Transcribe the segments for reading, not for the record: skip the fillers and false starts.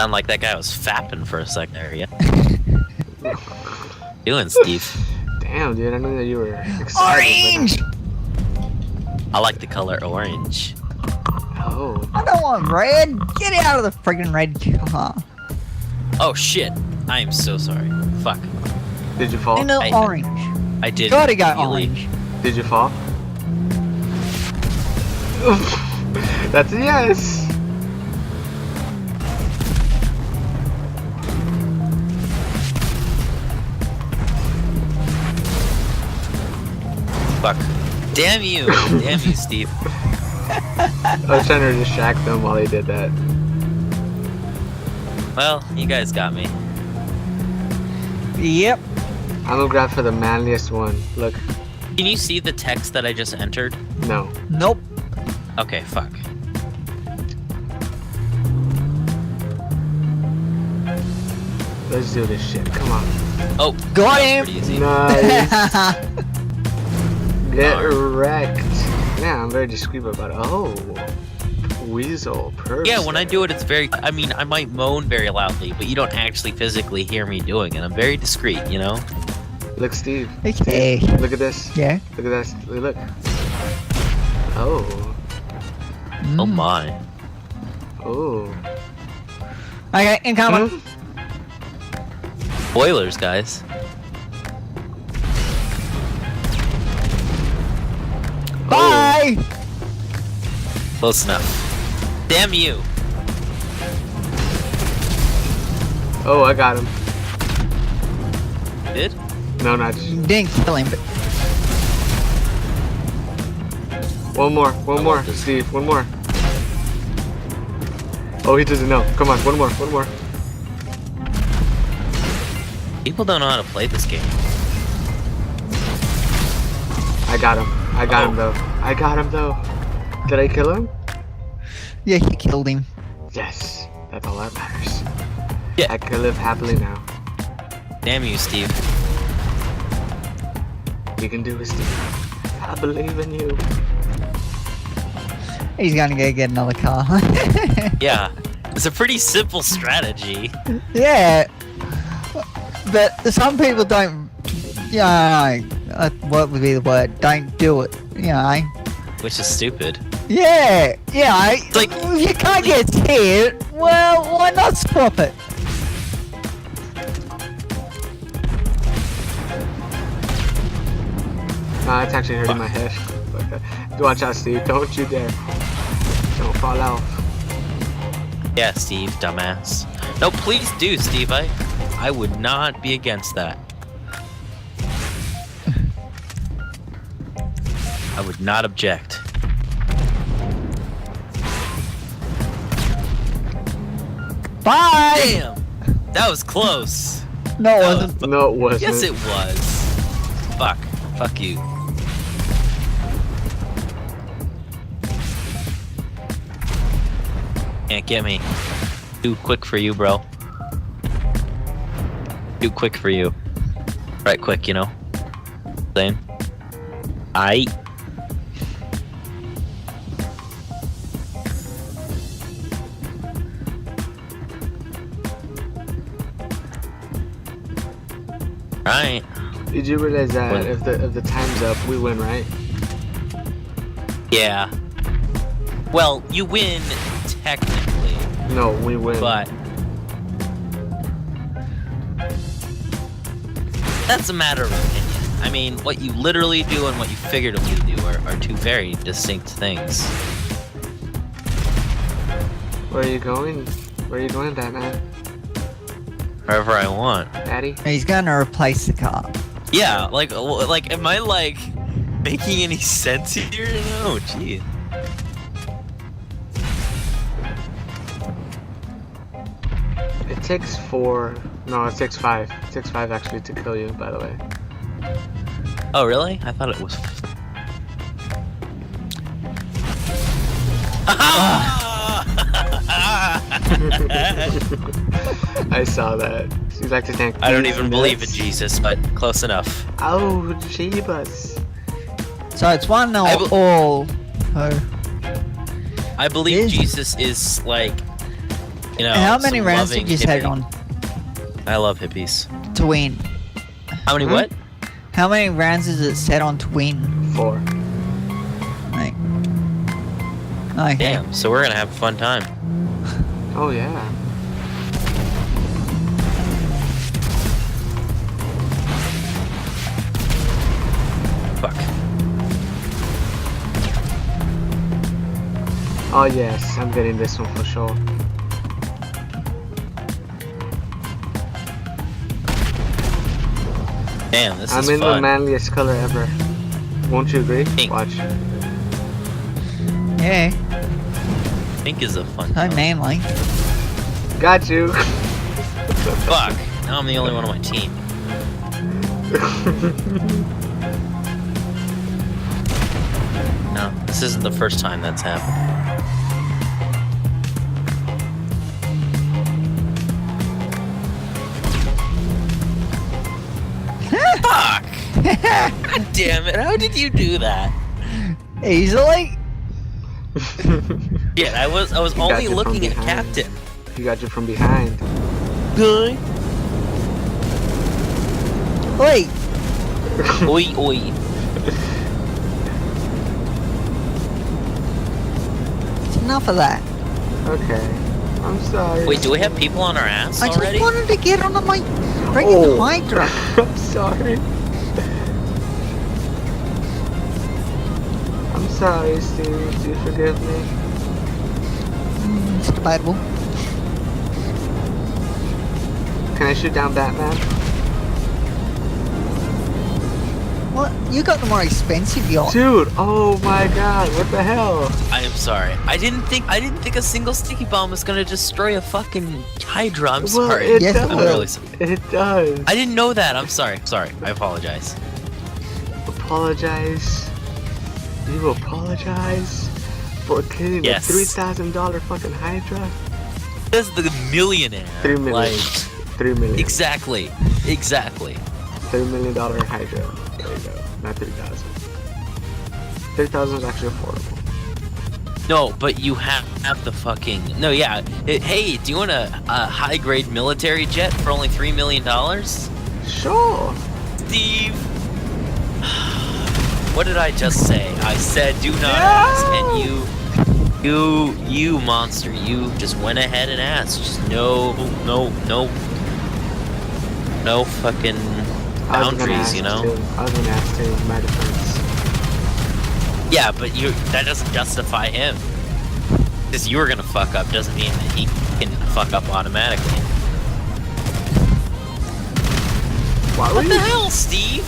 Sound like that guy was fapping for a second there, yeah. Doing, Steve? Damn, dude, I knew that you were excited. Orange! I like the color orange. Oh. I don't want red. Get out of the friggin' red car. Oh shit! I am so sorry. Fuck. Did you fall? I know I- orange. I did. Gotta go really- orange. Did you fall? That's a yes. Fuck. Damn you! Damn you, Steve. I was trying to distract them while they did that. Well, you guys got me. Yep. I'm gonna grab for the manliest one. Look, Can you see the text that I just entered? no. Nope. Okay, fuck. Let's do this shit. Come on. Oh, Got that was him. pretty easy. Nice. Get wrecked. Yeah, I'm very discreet about it. Oh. Weasel. Perfect. Yeah, when I do it, it's very. I mean, I might moan very loudly, but you don't actually physically hear me doing it. I'm very discreet, you know? Look, Steve. Okay. Look at this. Yeah. Look at this. Look. Oh. Oh my. Oh. Okay, incoming. Hmm? Spoilers, guys. Bye. Close enough. Damn you. Oh, I got him. Did? No, not. Didn't kill him, but One more. One more. this. Steve. One more. Oh, he doesn't know. Come on. One more. One more. People don't know how to play this game. I got him. I got him though. I got him though. Did I kill him? yeah, he killed him. Yes. That's all that matters. Yeah. I can live happily now. Damn you, Steve. You can do it, Steve. I believe in you. He's gonna go get another car. Yeah. It's a pretty simple strategy. Yeah. But some people don't. Yeah, what would be the word? Don't do it. You know. Which is stupid. Yeah. Yeah. like- If you can't get hit, well, why not swap it? Nah, it's actually hurting my head. Watch out, Steve. Don't you dare. Don't fall off. Yeah, Steve, dumbass. No, please do, Steve. I would not be against that. I would not object. Bye. Damn! That was close. No, it That wasn't. No, it wasn't. Yes, it was. Fuck. Fuck you. Can't get me. Too quick for you, bro. Too quick for you. Right quick, you know? Same. Aight. Right. Did you realize that What? if the time's up, we win, right? Yeah. Well, you win technically, No, we win. but that's a matter of opinion. I mean, what you literally do and what you figuratively do are two very distinct things. Where are you going? Where are you going, Batman? Wherever I want. Daddy? He's gonna replace the car. Yeah, like, am I like making any sense here? No, gee. It takes 4. No, it takes 5. It takes 5 actually to kill you, by the way. Oh, really? I thought it was. I saw that. So you'd like to thank I don't Jesus even and believe in this? Jesus, but close enough. Oh, Jeebus. So it's 1-0 I will- all. Oh. I believe Is- Jesus is like You know, How many some rounds loving did you take hippie. on I love hippies. to win? How many what? How many rounds is it set on to win? 4. Like, okay. Damn, so we're gonna have a fun time. Oh yeah. Fuck. Oh yes, I'm getting this one for sure. Damn, this I'm is in the fun. manliest color ever. Won't you agree? Pink. Watch. Yeah, Pink is a fun so color. manly. Got you. Fuck. Now I'm the only one on my team. No, this isn't the first time that's happened. Fuck! God damn it! How did you do that? Easily? Yeah, I was got only you from looking at behind. Captain. He got you from behind. Good. Wait, Oi, oi. it's enough of that. Okay. I'm sorry. Wait, do we have people on our ass I already? just wanted to get on my freaking Hydra. I'm sorry. I'm sorry, Steve. Do you forgive me? It's debatable. Can I shoot down Batman? What? You got the more expensive yacht. Dude, oh my god, what the hell? I am sorry. I didn't think a single sticky bomb was gonna destroy a fucking Hydra. I'm Well, sorry. it Yes, it does. I'm really sorry. It does. I didn't know that. I'm sorry. Sorry. I apologize. Apologize. You apologize for killing Yes. a $3,000 fucking Hydra? This is the millionaire. 3 million. Like 3 million. exactly. Exactly. $3 million Hydra. There you go. Not 3,000. 3,000 is actually affordable. No, but you have the fucking no. Yeah. Hey, do you want a high grade military jet for only $3 million? Sure. Steve. What did I just say? I said do not ask, and you monster, you just went ahead and asked. Just no fucking I was gonna boundaries, ask you know? too. I was gonna ask too, in my defense. Yeah, but that doesn't justify him. Because you were gonna fuck up doesn't mean that he can fuck up automatically. Why were What the you? hell, Steve?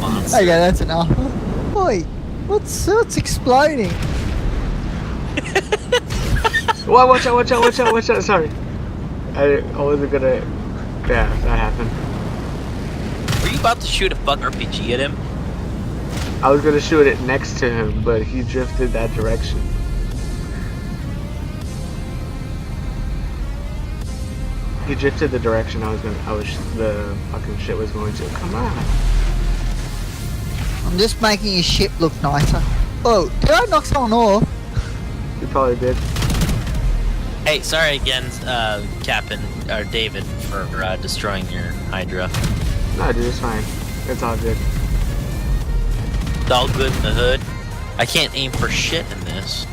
Monster. Okay, that's enough. Wait, what's exploding? Whoa, watch out. Sorry. I wasn't gonna. Yeah, that happened. Were you about to shoot a fucking RPG at him? I was gonna shoot it next to him, but he drifted that direction. He drifted the direction the fucking shit was going to. Come on. I'm just making your ship look nicer. Oh, did I knock someone off? You probably did. Hey, sorry again, Captain or David, for destroying your Hydra. No, dude, it's fine. It's all good. It's all good in the hood. I can't aim for shit in this.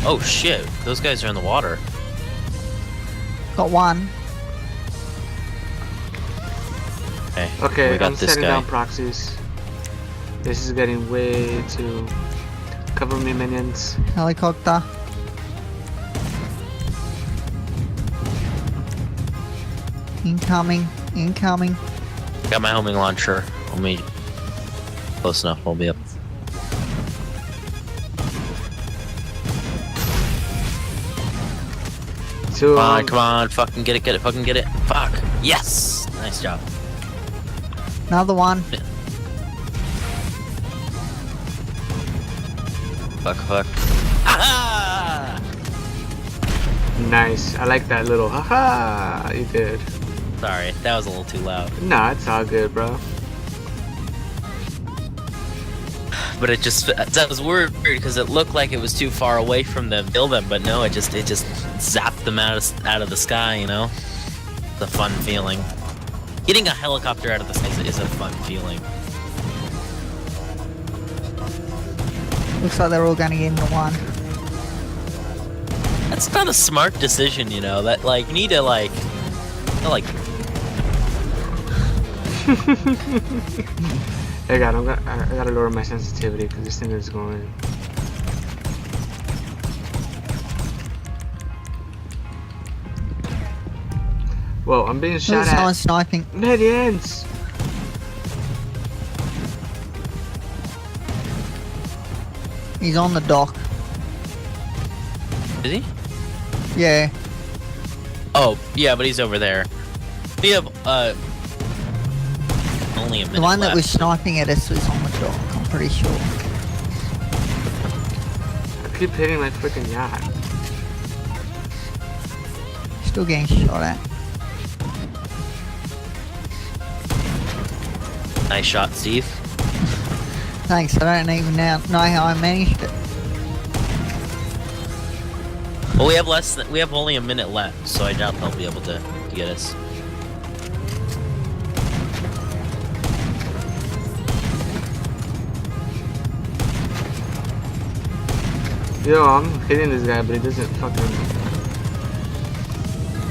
Oh shit, those guys are in the water. Got one. Okay, Okay, we got I'm this setting guy. down proxies. This is getting way too... Cover me, minions. Helicopter. Incoming. Got my homing launcher. Let me close enough. We'll be up. So, Come on, fucking get it, fucking get it. Fuck. Yes. Nice job. Another one. Fuck. Aha! Nice. I like that little haha you did. Sorry, that was a little too loud. Nah, it's all good, bro. but it just that was weird because it looked like it was too far away from them to kill them, but no, it just zapped them out of the sky, you know. It's a fun feeling. Getting a helicopter out of the sky is a fun feeling. Looks like they're all gonna get into one. That's not a smart decision, you know. That like you need to like. I gotta lower my sensitivity because this thing is going. Whoa, I'm being shot Someone at. sniping. Medians! He's on the dock. Is he? Yeah. Oh, yeah, but he's over there. We have only a minute The one that left. was sniping at us was on the dock, I'm pretty sure. I keep hitting my freaking yacht. Still getting shot at. Nice shot, Steve. Thanks, I don't even know how I managed it. Well, we have only a minute left, so I doubt they'll be able to get us. Yo, I'm hitting this guy, but he doesn't fucking.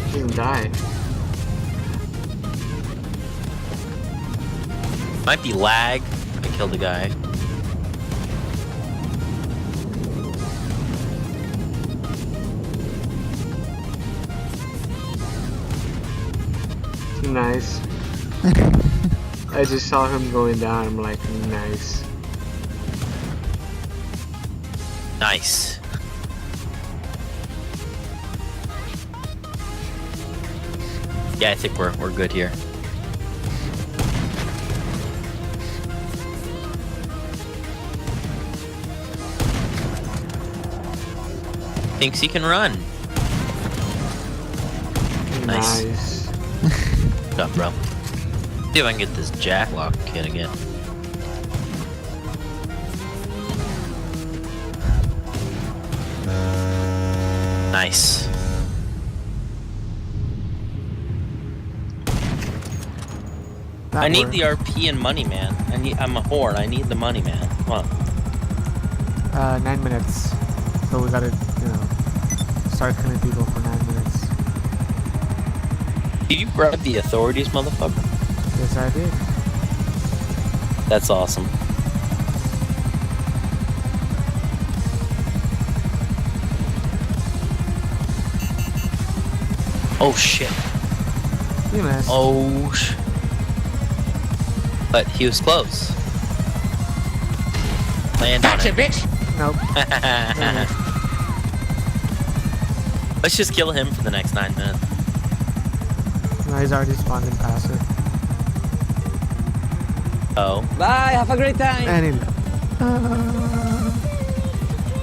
He doesn't die. Might be lag. I killed a guy. Nice. I just saw him going down. I'm like, nice. Nice. Yeah, I think we're good here. Thinks he can run. Nice. Good job, bro. See if I can get this jacklock kid again. Nice. I need the RP and money, man. I'm a whore. I need the money, man. Come on. 9 minutes. So we gotta, start killing people for 9 minutes. Did you bribe the authorities, motherfucker? Yes, I did. That's awesome. Oh shit. You missed. Oh But he was close. Land on it. Bitch! Nope. Let's just kill him for the next 9 minutes. No, he's already spawned in passive. Oh. Bye, have a great time. And he left.